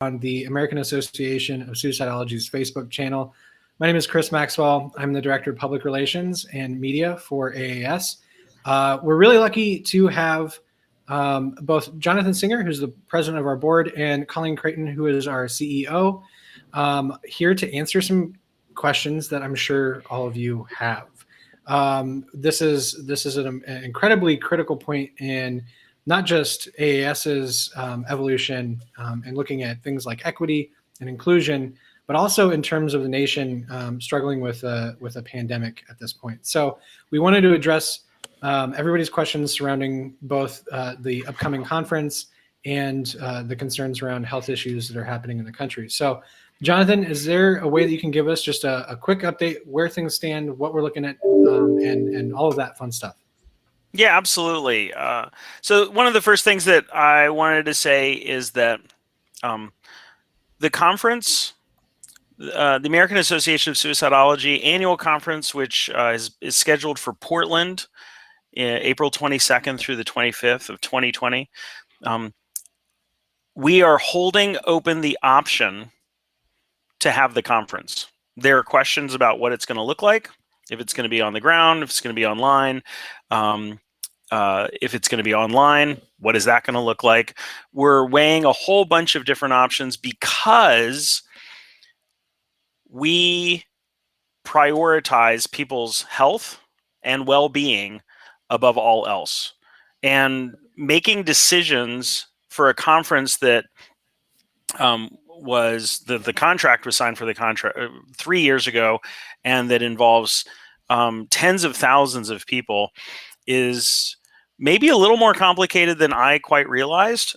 on the American Association of Suicidology's Facebook channel. My name is Chris Maxwell. I'm the Director of Public Relations and Media for AAS. We're really lucky to have both Jonathan Singer, who's the president of our board, and Colleen Creighton, who is our CEO, here to answer some questions that I'm sure all of you have. This is an incredibly critical point in not just AAS's evolution and looking at things like equity and inclusion, but also in terms of the nation struggling with a pandemic at this point. So we wanted to address everybody's questions surrounding both the upcoming conference and the concerns around health issues that are happening in the country. So Jonathan, is there a way that you can give us just a quick update where things stand, what we're looking at, and all of that fun stuff? Yeah, absolutely. So one of the first things that I wanted to say is that the conference, the American Association of Suicidology annual conference, which is scheduled for Portland, April 22nd through the 25th of 2020, we are holding open the option to have the conference. There are questions about what it's going to look like, if it's going to be on the ground, if it's going to be online. If it's going to be online, what is that going to look like? We're weighing a whole bunch of different options because we prioritize people's health and well-being above all else. And making decisions for a conference that was the contract was signed for the contract 3 years ago, and that involves tens of thousands of people is maybe a little more complicated than I quite realized.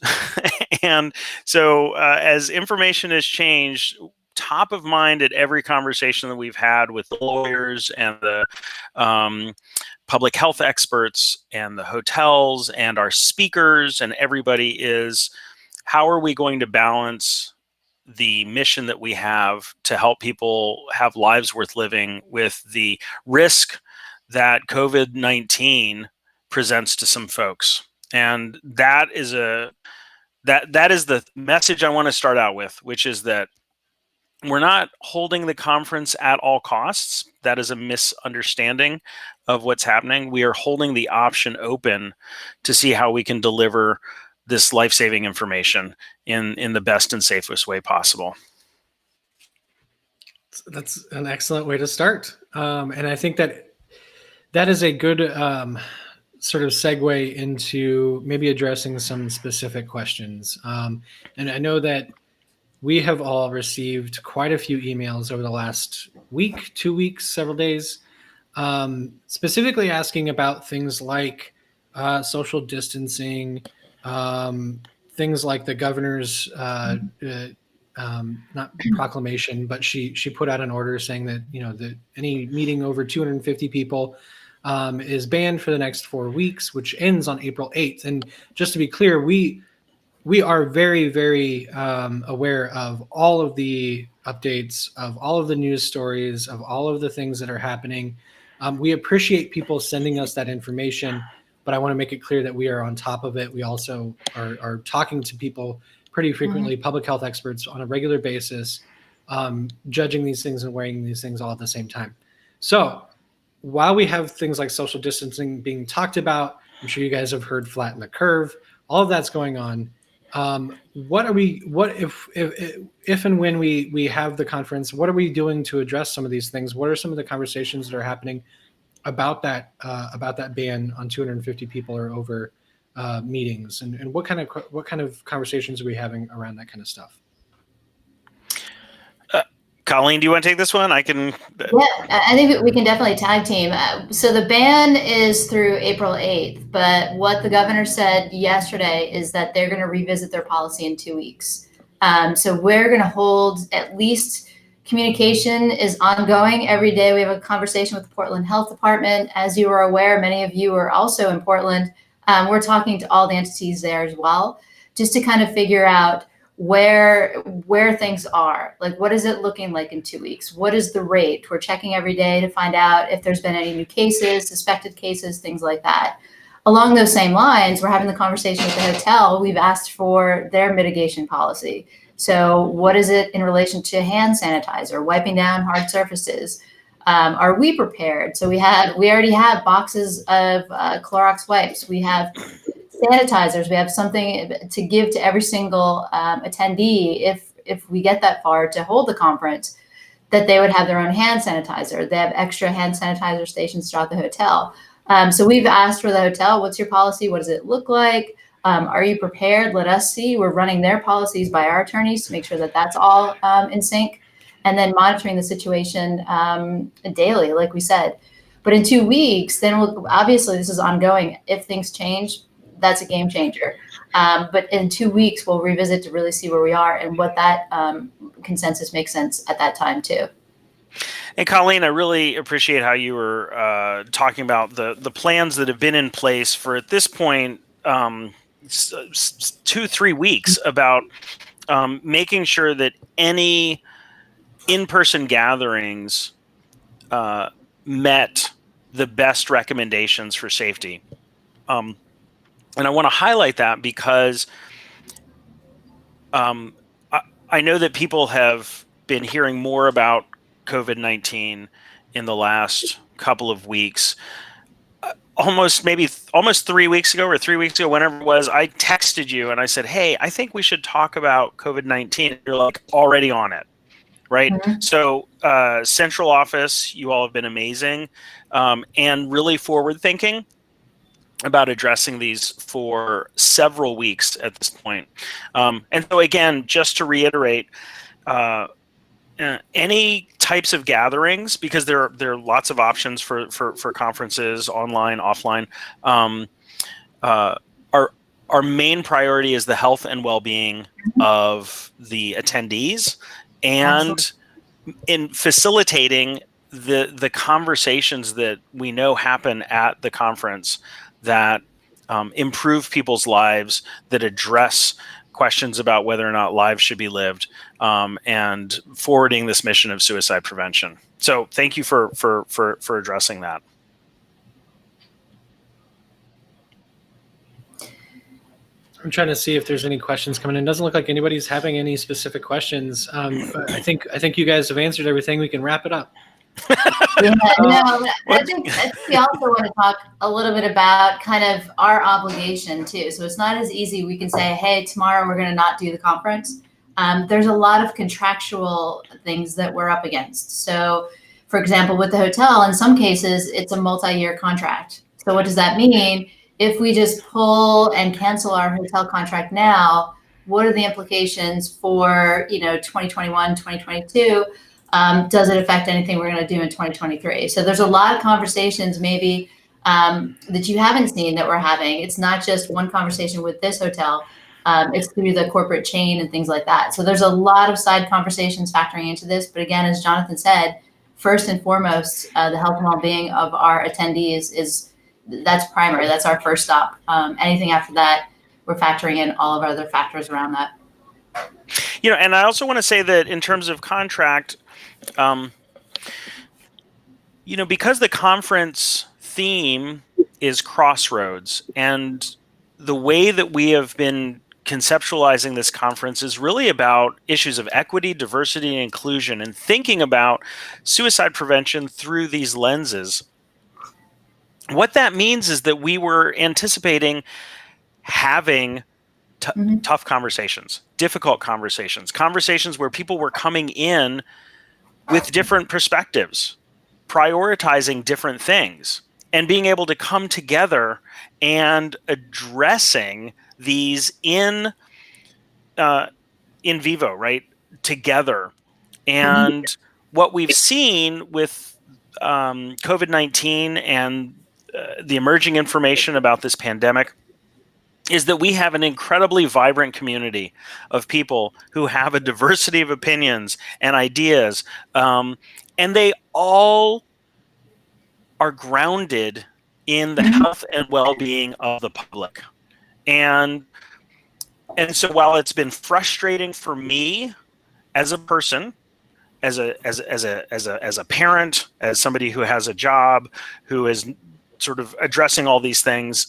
And so as information has changed, top of mind at every conversation that we've had with the lawyers and the public health experts and the hotels and our speakers and everybody is, how are we going to balance the mission that we have to help people have lives worth living with the risk that COVID-19 presents to some folks? And that is that is the message I want to start out with, which is that we're not holding the conference at all costs. That is a misunderstanding of what's happening. We are holding the option open to see how we can deliver this life-saving information in the best and safest way possible. That's an excellent way to start. And I think that is a good sort of segue into maybe addressing some specific questions. And I know that we have all received quite a few emails over the last week, 2 weeks, several days, specifically asking about things like social distancing, things like the governor's not proclamation, but she put out an order saying that that any meeting over 250 people is banned for the next 4 weeks, which ends on April 8th. And just to be clear, we are very, very aware of all of the updates, of all of the news stories, of all of the things that are happening. We appreciate people sending us that information, but I want to make it clear that we are on top of it. We also are talking to people pretty frequently, public health experts on a regular basis, judging these things and weighing these things all at the same time. So while we have things like social distancing being talked about, I'm sure you guys have heard flatten the curve, all of that's going on. What if and when we have the conference, what are we doing to address some of these things? What are some of the conversations that are happening about that ban on 250 people or over meetings, and what kind of conversations are we having around that kind of stuff? Colleen, do you want to take this one? I can. Yeah, I think we can definitely tag team. So the ban is through April 8th, but what the governor said yesterday is that they're going to revisit their policy in 2 weeks. So we're going to hold, at least communication is ongoing. Every day we have a conversation with the Portland Health Department. As you are aware, many of you are also in Portland. We're talking to all the entities there as well, just to kind of figure out where things are. Like, what is it looking like in 2 weeks? What is the rate? We're checking every day to find out if there's been any new cases, suspected cases, things like that. Along those same lines, we're having the conversation with the hotel. We've asked for their mitigation policy. So what is it in relation to hand sanitizer, wiping down hard surfaces? Are we prepared? So we already have boxes of Clorox wipes. We have sanitizers. We have something to give to every single attendee if we get that far to hold the conference, that they would have their own hand sanitizer. They have extra hand sanitizer stations throughout the hotel. So we've asked for the hotel, what's your policy? What does it look like? Are you prepared? Let us see. We're running their policies by our attorneys to make sure that that's all in sync, and then monitoring the situation daily, like we said. But in 2 weeks, then obviously this is ongoing. If things change, that's a game changer. But in 2 weeks, we'll revisit to really see where we are and what that consensus makes sense at that time too. And Colleen, I really appreciate how you were talking about the plans that have been in place for, at this point, 2-3 weeks, about making sure that any in-person gatherings met the best recommendations for safety. And I want to highlight that because I know that people have been hearing more about COVID-19 in the last couple of weeks. Almost 3 weeks ago or 3 weeks ago, whenever it was, I texted you and I said, hey, I think we should talk about COVID-19. You're like, already on it, right? Mm-hmm. So central office, you all have been amazing and really forward thinking about addressing these for several weeks at this point. And so again, just to reiterate, any types of gatherings, because there are lots of options for conferences, online, offline. Our main priority is the health and well-being of the attendees, and in facilitating the conversations that we know happen at the conference that improve people's lives, that address questions about whether or not lives should be lived, and forwarding this mission of suicide prevention. So thank you for addressing that. I'm trying to see if there's any questions coming in. Doesn't look like anybody's having any specific questions. But I think you guys have answered everything. We can wrap it up. Yeah, no, I think we also want to talk a little bit about kind of our obligation too. So it's not as easy. We can say, hey, tomorrow we're going to not do the conference. There's a lot of contractual things that we're up against. So for example, with the hotel, in some cases, it's a multi-year contract. So what does that mean? If we just pull and cancel our hotel contract now, what are the implications for, 2021, 2022? Does it affect anything we're going to do in 2023? So there's a lot of conversations maybe that you haven't seen that we're having. It's not just one conversation with this hotel. It's through the corporate chain and things like that. So there's a lot of side conversations factoring into this. But again, as Jonathan said, first and foremost, the health and well-being of our attendees that's primary. That's our first stop. Anything after that, we're factoring in all of our other factors around that. And I also want to say that in terms of contract, because the conference theme is crossroads, and the way that we have been conceptualizing this conference is really about issues of equity, diversity, and inclusion, and thinking about suicide prevention through these lenses. What that means is that we were anticipating having tough conversations, difficult conversations where people were coming in with different perspectives, prioritizing different things, and being able to come together and addressing these in vivo, right, together. And what we've seen with COVID-19 and the emerging information about this pandemic is that we have an incredibly vibrant community of people who have a diversity of opinions and ideas, and they all are grounded in the health and well-being of the public. And so while it's been frustrating for me as a person, as a parent, as somebody who has a job, who is sort of addressing all these things,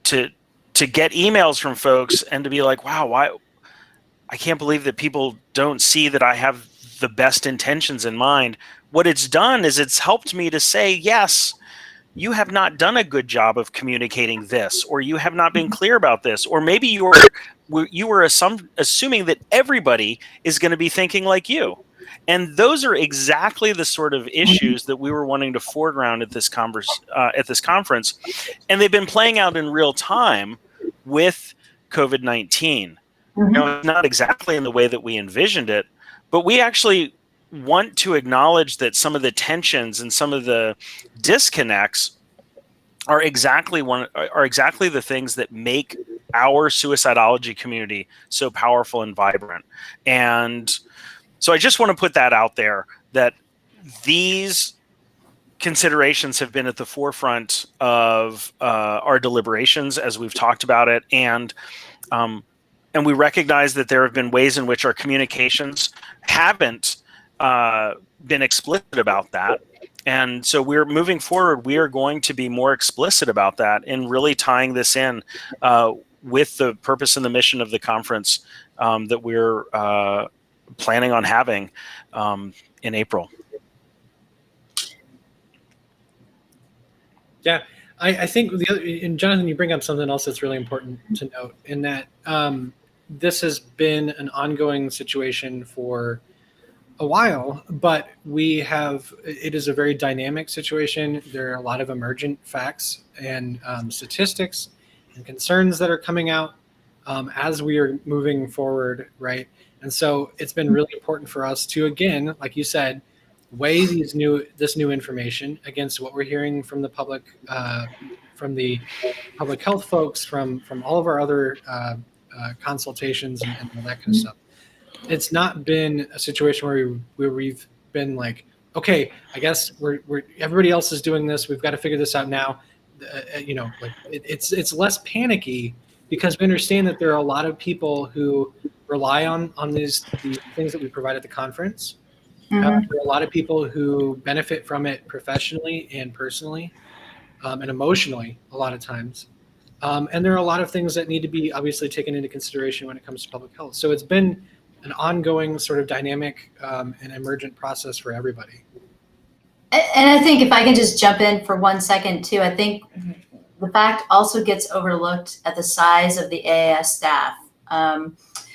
to get emails from folks and to be like, wow, I can't believe that people don't see that I have the best intentions in mind. What it's done is it's helped me to say, yes, you have not done a good job of communicating this, or you have not been clear about this, or maybe you were assuming that everybody is going to be thinking like you. And those are exactly the sort of issues that we were wanting to foreground at this conference, and they've been playing out in real time with COVID-19. It's not exactly in the way that we envisioned it, but we actually want to acknowledge that some of the tensions and some of the disconnects are exactly the things that make our suicidology community so powerful and vibrant. And so I just want to put that out there, that these considerations have been at the forefront of our deliberations as we've talked about it. And we recognize that there have been ways in which our communications haven't been explicit about that. And so we're moving forward. We are going to be more explicit about that and really tying this in with the purpose and the mission of the conference that we're planning on having in April. Yeah, I think and Jonathan, you bring up something else that's really important to note, in that this has been an ongoing situation for a while, but it is a very dynamic situation. There are a lot of emergent facts and statistics and concerns that are coming out as we are moving forward, right? And so it's been really important for us to, again, like you said, weigh this new information against what we're hearing from the public health folks, from all of our other consultations and all that kind of stuff. It's not been a situation where we've been like, okay, I guess we're everybody else is doing this, we've got to figure this out now. It's less panicky, because we understand that there are a lot of people who rely on these things that we provide at the conference. There are a lot of people who benefit from it professionally and personally, and emotionally a lot of times. And there are a lot of things that need to be obviously taken into consideration when it comes to public health. So it's been an ongoing sort of dynamic and emergent process for everybody. And I think if I can just jump in for 1 second too, I think the fact also gets overlooked at the size of the AAS staff.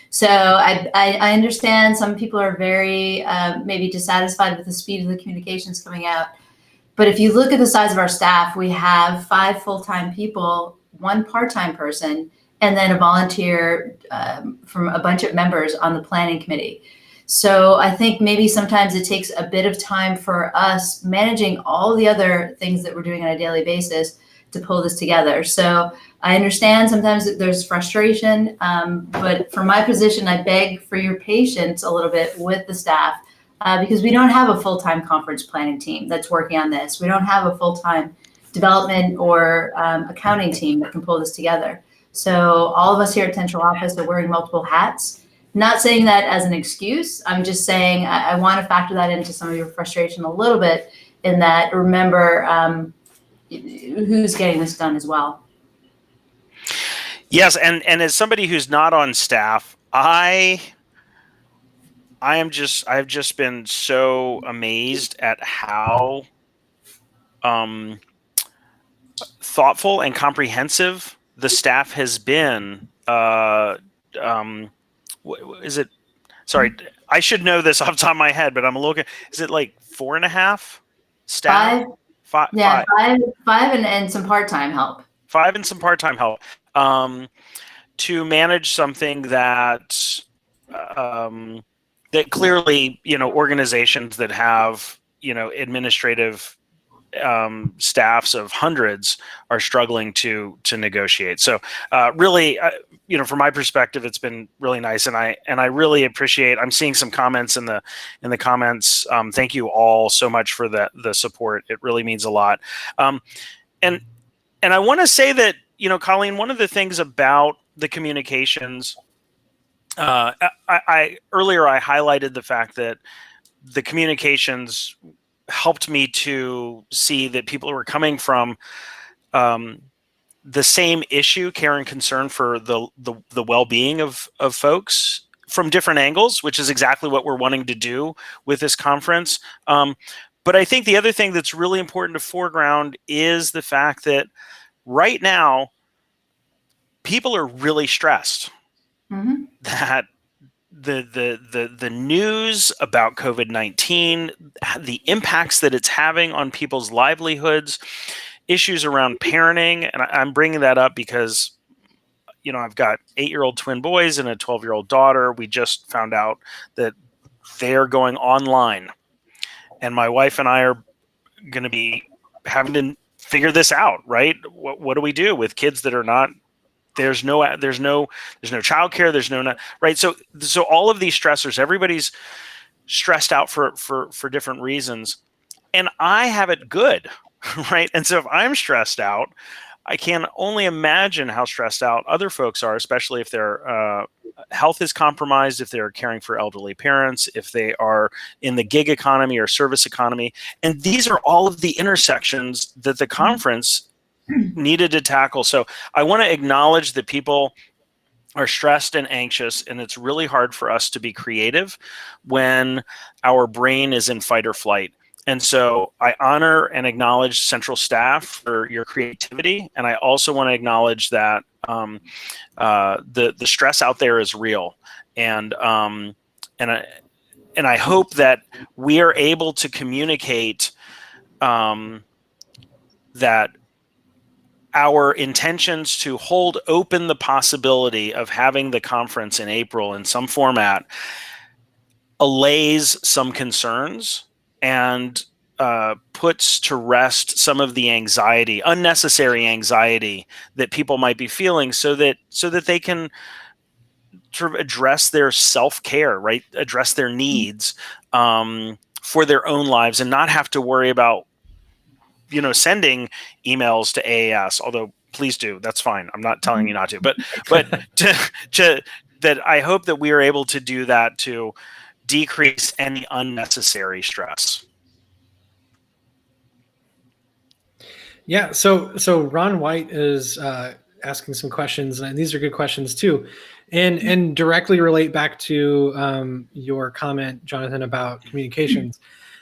So I understand some people are very maybe dissatisfied with the speed of the communications coming out. But if you look at the size of our staff, we have 5 full-time people, 1 part-time person, and then a volunteer from a bunch of members on the planning committee. So I think maybe sometimes it takes a bit of time for us managing all the other things that we're doing on a daily basis to pull this together. So I understand sometimes that there's frustration, but from my position, I beg for your patience a little bit with the staff, because we don't have a full-time conference planning team that's working on this. We don't have a full-time development or accounting team that can pull this together. So all of us here at Central Office are wearing multiple hats. Not saying that as an excuse. I'm just saying I want to factor that into some of your frustration a little bit, in that remember who's getting this done as well. Yes, and as somebody who's not on staff, I've just been so amazed at how thoughtful and comprehensive the staff has been. Is it? Sorry, I should know this off the top of my head, but I'm looking. Is it like 4.5 staff? 5. Yeah, 5 and some part-time help. 5 and some part-time help to manage something that that clearly, organizations that have, administrative staffs of hundreds are struggling to negotiate. So really, from my perspective, it's been really nice, and I really appreciate. I'm seeing some comments in the comments. Thank you all so much for the support. It really means a lot. And I want to say that, Colleen, one of the things about the communications, earlier I highlighted the fact that the communications helped me to see that people were coming from the same issue, care and concern for the well-being of folks from different angles, which is exactly what we're wanting to do with this conference. But I think the other thing that's really important to foreground is the fact that right now, people are really stressed that the news about COVID-19, the impacts that it's having on people's livelihoods, issues around parenting, and I'm bringing that up because, you know, I've got 8-year-old twin boys and a 12-year-old daughter. We just found out that they're going online, and my wife and I are going to be having to figure this out, right? What do we do with kids that are not? There's no childcare. There's no right. So all of these stressors, everybody's stressed out for different reasons, and I have it good, right? And so if I'm stressed out, I can only imagine how stressed out other folks are, especially if their health is compromised, if they're caring for elderly parents, if they are in the gig economy or service economy. And these are all of the intersections that the conference needed to tackle. So I want to acknowledge that people are stressed and anxious, and it's really hard for us to be creative when our brain is in fight or flight. And so I honor and acknowledge central staff for your creativity. And I also want to acknowledge that the stress out there is real. And I hope that we are able to communicate that our intentions to hold open the possibility of having the conference in April in some format allays some concerns and puts to rest some of the anxiety, unnecessary anxiety that people might be feeling, so that they can sort of address their self-care, right? Address their needs for their own lives, and not have to worry about, you know, sending emails to AAS. Although please do, that's fine. I'm not telling you not to, but that I hope that we are able to do that to decrease any unnecessary stress. Yeah. So Ron White is asking some questions, and these are good questions too, and directly relate back to your comment, Jonathan, about communications.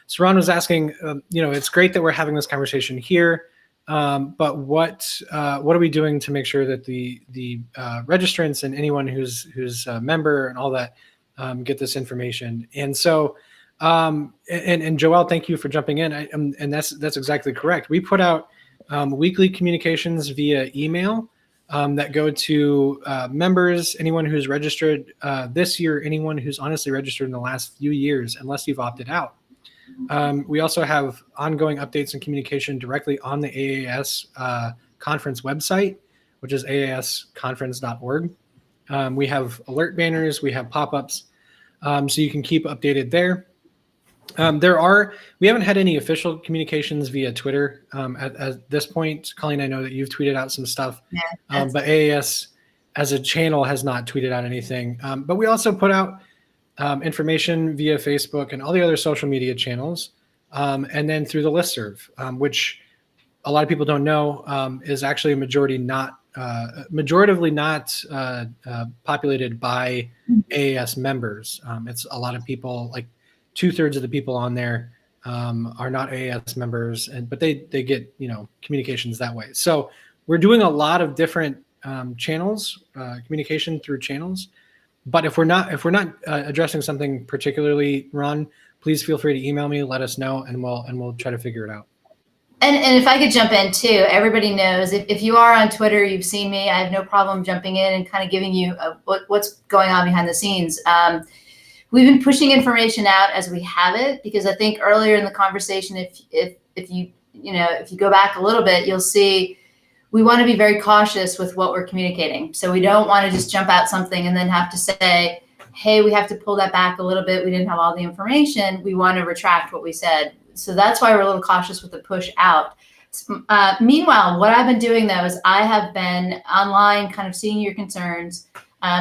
So Ron was asking, you know, it's great that we're having this conversation here, but what are we doing to make sure that the registrants and anyone who's a member and all that get this information? And so, and Joelle, thank you for jumping in. And that's exactly correct. We put out weekly communications via email that go to members, anyone who's registered this year, anyone who's honestly registered in the last few years, unless you've opted out. We also have ongoing updates and communication directly on the AAS conference website, which is aasconference.org. We have alert banners, we have pop-ups, so you can keep updated there. We haven't had any official communications via Twitter at this point. Colleen, I know that you've tweeted out some stuff, but AAS as a channel has not tweeted out anything. But we also put out information via Facebook and all the other social media channels, and then through the listserv, which a lot of people don't know is actually majoritively not populated by AAS members. It's a lot of people, like 2/3 of the people on there are not AAS members, but they get, you know, communications that way. So we're doing a lot of different channels, communication through channels. But if we're not addressing something particularly, Ron, please feel free to email me, let us know, and we'll try to figure it out. And if I could jump in too, everybody knows if you are on Twitter, you've seen me. I have no problem jumping in and kind of giving you what's going on behind the scenes. We've been pushing information out as we have it, because I think earlier in the conversation, if you go back a little bit, you'll see we want to be very cautious with what we're communicating. So we don't want to just jump out something and then have to say, hey, we have to pull that back a little bit. We didn't have all the information. We want to retract what we said. So that's why we're a little cautious with the push out. Meanwhile, what I've been doing though is I have been online kind of seeing your concerns.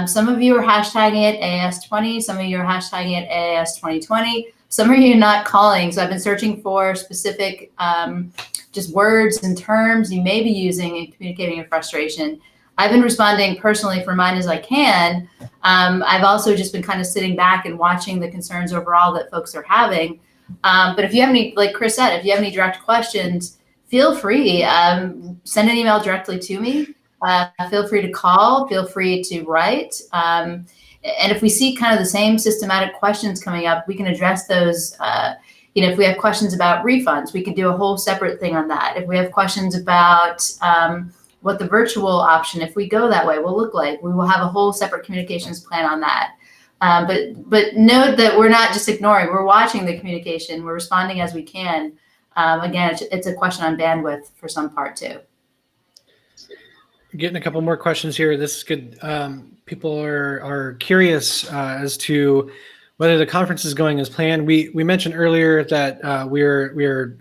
Some of you are hashtagging it AAS20. Some of you are hashtagging it AAS2020. Some of you are not calling. So I've been searching for specific just words and terms you may be using in communicating your frustration. I've been responding personally for mine as I can. I've also just been kind of sitting back and watching the concerns overall that folks are having. But if you have any, like Chris said, if you have any direct questions, feel free. Send an email directly to me. Feel free to call. Feel free to write. And if we see kind of the same systematic questions coming up, we can address those. If we have questions about refunds, we can do a whole separate thing on that. If we have questions about what the virtual option, if we go that way, will look like, we will have a whole separate communications plan on that. But note that we're not just ignoring, we're watching the communication, we're responding as we can. Again, it's a question on bandwidth for some part too. Getting a couple more questions here. This is good. People are curious as to whether the conference is going as planned. We mentioned earlier that we're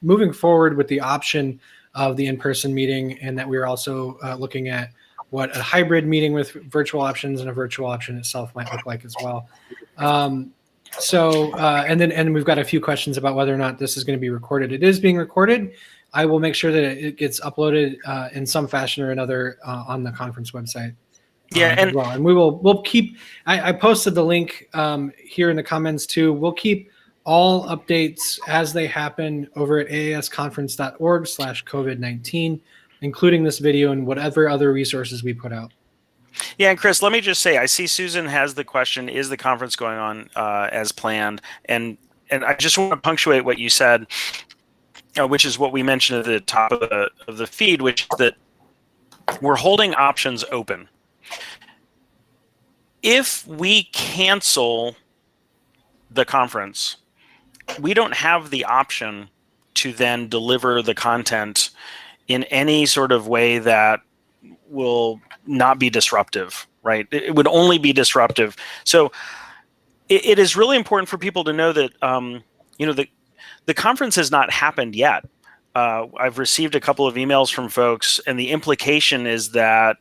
moving forward with the option of the in-person meeting, and that we're also looking at what a hybrid meeting with virtual options and a virtual option itself might look like as well. And we've got a few questions about whether or not this is going to be recorded. It is being recorded. I will make sure that it gets uploaded in some fashion or another on the conference website. As well. And we'll keep. I posted the link here in the comments too. We'll keep all updates as they happen over at aasconference.org/COVID-19, including this video and whatever other resources we put out. Yeah, and Chris, let me just say, I see Susan has the question: is the conference going on as planned? And I just want to punctuate what you said, which is what we mentioned at the top of the feed, which is that we're holding options open. If we cancel the conference, we don't have the option to then deliver the content in any sort of way that will not be disruptive, right? It would only be disruptive. So it is really important for people to know that, the conference has not happened yet. I've received a couple of emails from folks, and the implication is that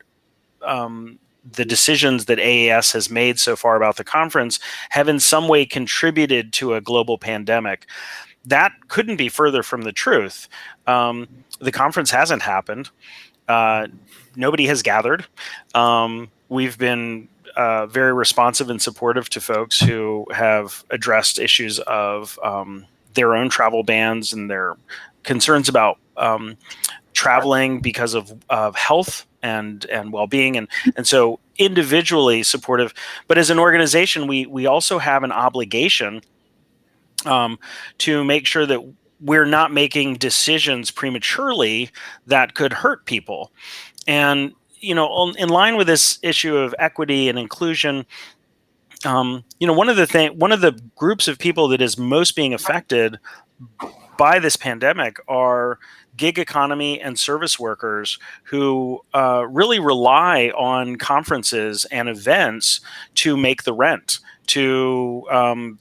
the decisions that AAS has made so far about the conference have in some way contributed to a global pandemic. That couldn't be further from the truth. The conference hasn't happened. Nobody has gathered. We've been very responsive and supportive to folks who have addressed issues of their own travel bans and their concerns about traveling because of health and well-being, and so individually supportive. But as an organization, we also have an obligation to make sure that we're not making decisions prematurely that could hurt people. And in line with this issue of equity and inclusion, one of the groups of people that is most being affected by this pandemic are gig economy and service workers who really rely on conferences and events to make the rent, to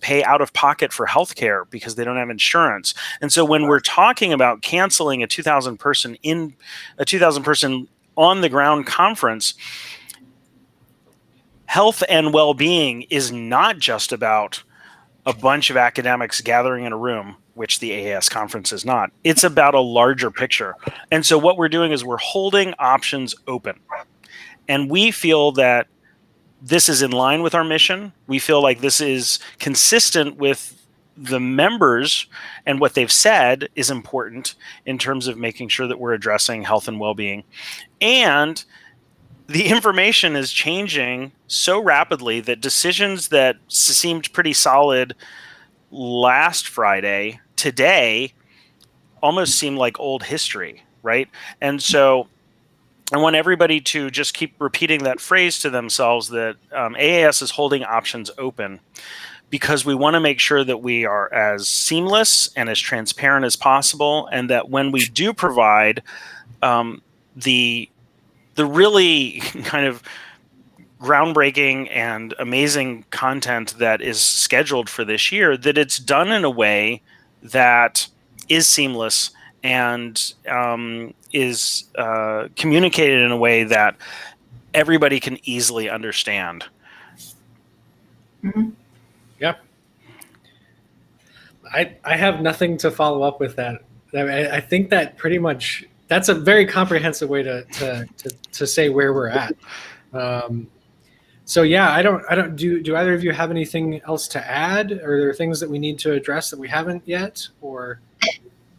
pay out of pocket for healthcare because they don't have insurance. And so when we're talking about canceling a 2,000 person on the ground conference, health and well-being is not just about a bunch of academics gathering in a room, which the AAS conference is not. It's about a larger picture. And so what we're doing is we're holding options open. And we feel that this is in line with our mission. We feel like this is consistent with the members and what they've said is important in terms of making sure that we're addressing health and well-being. And the information is changing so rapidly that decisions that seemed pretty solid last Friday, today, almost seem like old history, right? And so I want everybody to just keep repeating that phrase to themselves, that AAS is holding options open, because we want to make sure that we are as seamless and as transparent as possible, and that when we do provide the really kind of groundbreaking and amazing content that is scheduled for this year, that it's done in a way that is seamless and is communicated in a way that everybody can easily understand. Mm-hmm. Yeah. I have nothing to follow up with that. I think that pretty much that's a very comprehensive way to say where we're at. So yeah, do either of you have anything else to add? Are there things that we need to address that we haven't yet, or?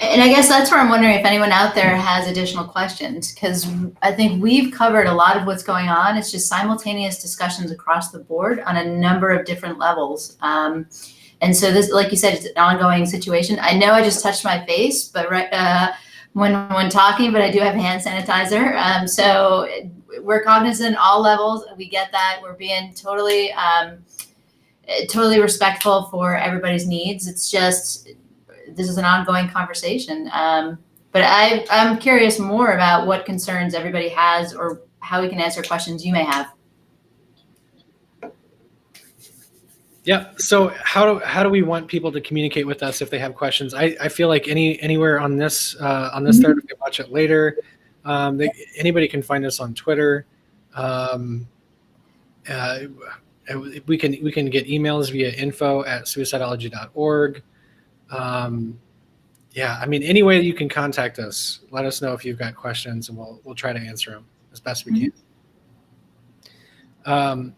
And I guess that's where I'm wondering if anyone out there has additional questions, because I think we've covered a lot of what's going on. It's just simultaneous discussions across the board on a number of different levels. And so this, like you said, it's an ongoing situation. I know I just touched my face, but when talking, but I do have hand sanitizer. So we're cognizant all levels. We get that. We're being totally respectful for everybody's needs. It's just, this is an ongoing conversation. But I'm curious more about what concerns everybody has or how we can answer questions you may have. Yeah. So how do we want people to communicate with us if they have questions? I feel like anywhere on this thread, if they watch it later, anybody can find us on Twitter. We can get emails via info@suicidology.org. Yeah, I mean, any way you can contact us, let us know if you've got questions, and we'll try to answer them as best we can.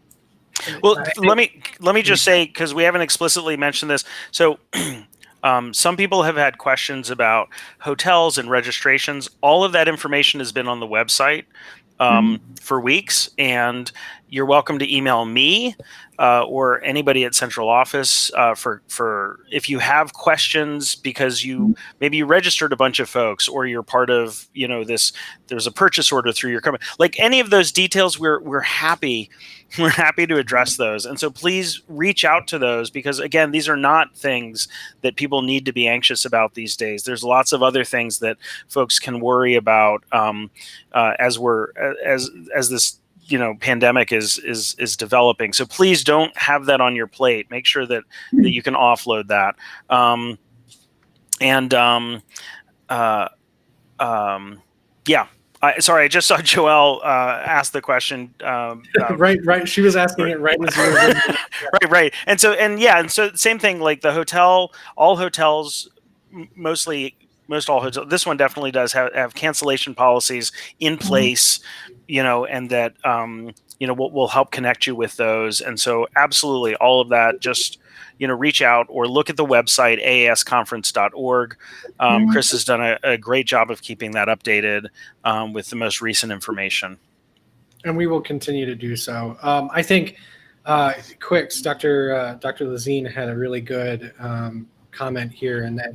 Well, let me just say, because we haven't explicitly mentioned this. So some people have had questions about hotels and registrations. All of that information has been on the website for weeks, and you're welcome to email me or anybody at central office for if you have questions, because maybe you registered a bunch of folks, or you're part of this. There's a purchase order through your company. Like any of those details, we're happy to address those. And so please reach out to those, because again, these are not things that people need to be anxious about these days. There's lots of other things that folks can worry about as this pandemic is developing. So please don't have that on your plate. Make sure that you can offload that. Yeah. Sorry, I just saw Joelle ask the question. Right. She was asking it right as you were. Right. And so same thing, like the hotel, all hotels, most all hotels, this one definitely does have cancellation policies in place, and that, we'll help connect you with those. And so absolutely all of that, just, reach out or look at the website, aasconference.org. Chris has done a great job of keeping that updated with the most recent information. And we will continue to do so. I think Quicks, Dr. Lazine had a really good comment here, and that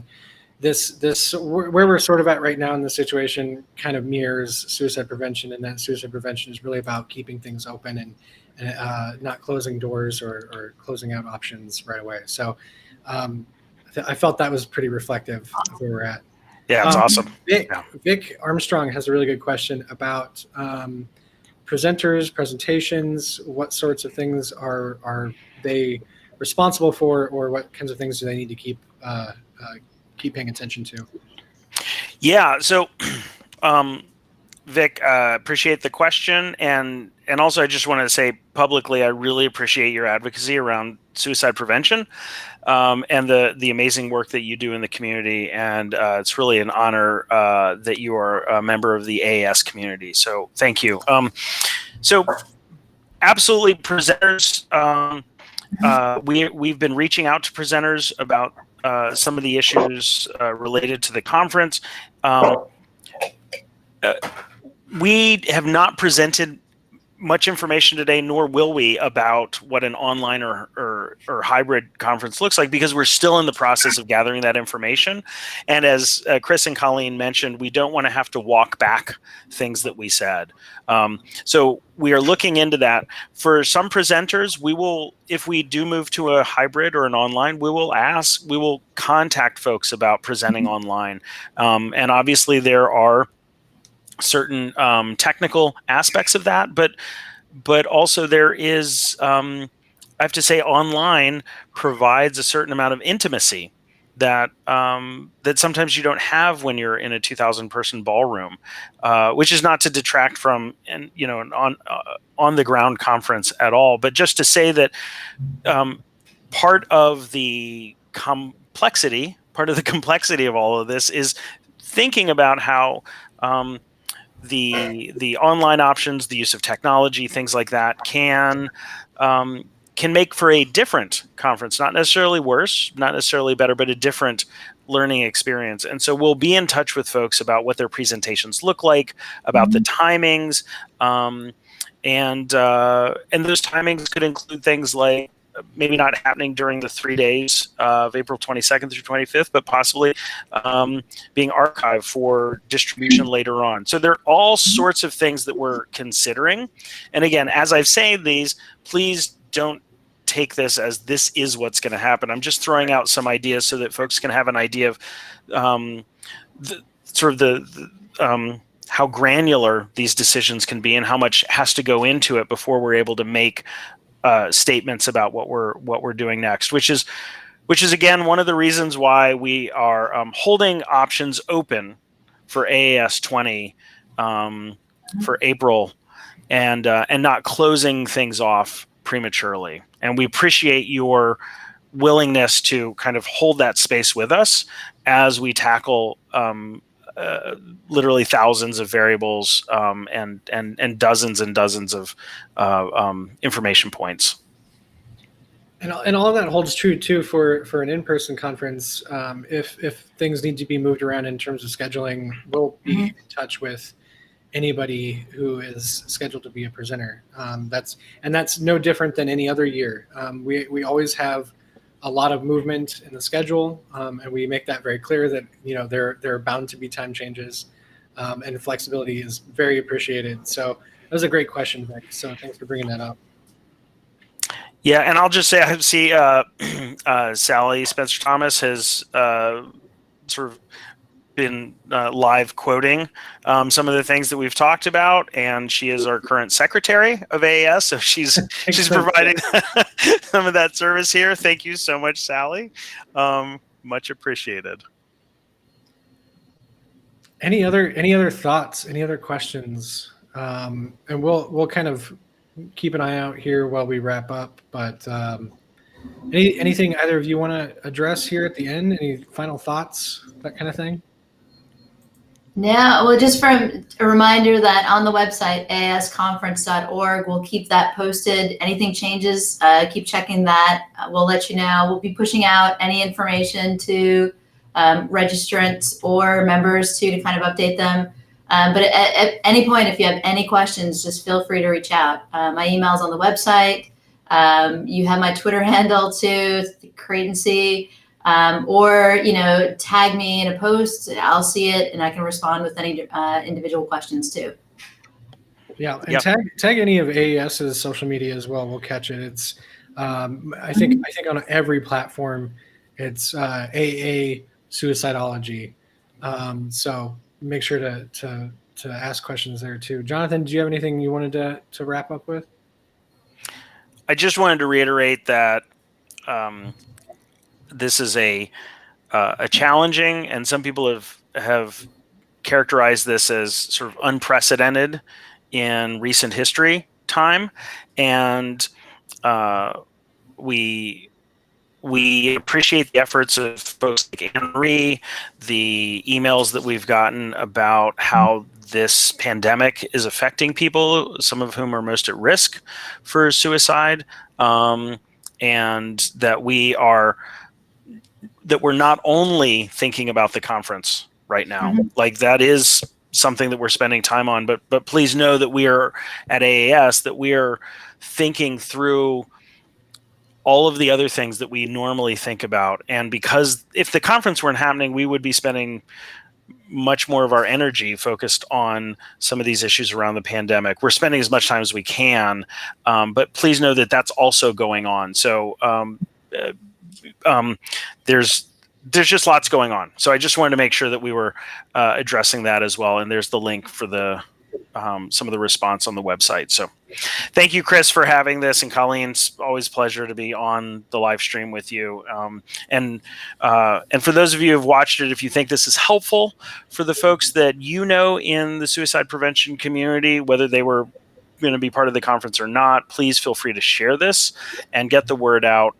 this where we're sort of at right now in the situation kind of mirrors suicide prevention, and that suicide prevention is really about keeping things open and not closing doors or closing out options right away. So I felt that was pretty reflective of where we're at. Yeah, it's awesome. Vic Armstrong has a really good question about presenters, presentations. What sorts of things are they responsible for, or what kinds of things do they need to keep paying attention to? Yeah. So, Vic, appreciate the question. And also I just want to say publicly, I really appreciate your advocacy around suicide prevention and the amazing work that you do in the community. And it's really an honor that you are a member of the AAS community. So thank you. So absolutely, presenters, we've been reaching out to presenters about some of the issues related to the conference. We have not presented much information today, nor will we, about what an online or hybrid conference looks like, because we're still in the process of gathering that information. And as Chris and Colleen mentioned, we don't want to have to walk back things that we said. So we are looking into that. For some presenters, we will, if we do move to a hybrid or an online, we will contact folks about presenting online. And obviously there are certain technical aspects of that, but also there is, I have to say, online provides a certain amount of intimacy that that sometimes you don't have when you're in a 2,000 person ballroom, which is not to detract from an on the ground conference at all, but just to say that part of the complexity of all of this is thinking about how the online options, the use of technology, things like that can make for a different conference, not necessarily worse, not necessarily better, but a different learning experience. And so we'll be in touch with folks about what their presentations look like, about the timings, and those timings could include things like maybe not happening during the 3 days of April 22nd through 25th, but possibly being archived for distribution later on. So there are all sorts of things that we're considering. And again, as I've said these, please don't take this as this is what's going to happen. I'm just throwing out some ideas so that folks can have an idea of how granular these decisions can be and how much has to go into it before we're able to make statements about what we're doing next, which is again one of the reasons why we are holding options open for AAS20 for April and not closing things off prematurely. And we appreciate your willingness to kind of hold that space with us as we tackle literally thousands of variables and dozens of information points. And all of that holds true too for an in-person conference. If things need to be moved around in terms of scheduling, we'll be in touch with anybody who is scheduled to be a presenter. That's no different than any other year. We always have a lot of movement in the schedule, and we make that very clear that there are bound to be time changes, and flexibility is very appreciated. So that was a great question, Vic. So thanks for bringing that up. Yeah, and I'll just say I see Sally Spencer Thomas has sort of been live quoting some of the things that we've talked about, and she is our current secretary of AAS, so she's providing some of that service here. Thank you so much, Sally. Much appreciated. Any other thoughts? Any other questions? And we'll kind of keep an eye out here while we wrap up. But anything either of you want to address here at the end? Any final thoughts? That kind of thing. Yeah, well, just from a reminder that on the website, aasconference.org, we'll keep that posted. Anything changes, keep checking that. We'll let you know. We'll be pushing out any information to registrants or members to kind of update them. But at any point, if you have any questions, just feel free to reach out. My email's on the website. You have my Twitter handle too, Creighton C. Or tag me in a post. I'll see it and I can respond with any individual questions too. Yeah, and tag any of AAS's social media as well. We'll catch it. It's I think on every platform it's AA Suicidology. So make sure to ask questions there too. Jonathan, do you have anything you wanted to wrap up with? I just wanted to reiterate that this is a challenging, and some people have characterized this as sort of unprecedented in recent history time, and we appreciate the efforts of folks like Anne-Marie, the emails that we've gotten about how this pandemic is affecting people, some of whom are most at risk for suicide, and that we're not only thinking about the conference right now, like that is something that we're spending time on, but please know that we are at AAS, that we are thinking through all of the other things that we normally think about. And because if the conference weren't happening, we would be spending much more of our energy focused on some of these issues around the pandemic. We're spending as much time as we can, but please know that that's also going on. So there's just lots going on. So I just wanted to make sure that we were addressing that as well. And there's the link for the some of the response on the website. So thank you, Chris, for having this. And Colleen, it's always a pleasure to be on the live stream with you. And for those of you who have watched it, if you think this is helpful for the folks that in the suicide prevention community, whether they were going to be part of the conference or not, please feel free to share this and get the word out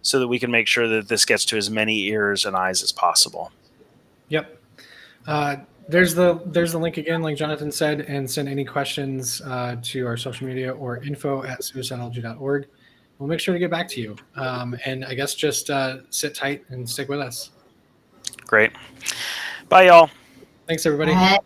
so that we can make sure that this gets to as many ears and eyes as possible. Yep. There's the link again, like Jonathan said, and send any questions to our social media or info@suicidology.org. We'll make sure to get back to you. And I guess just sit tight and stick with us. Great. Bye, y'all. Thanks, everybody. All right.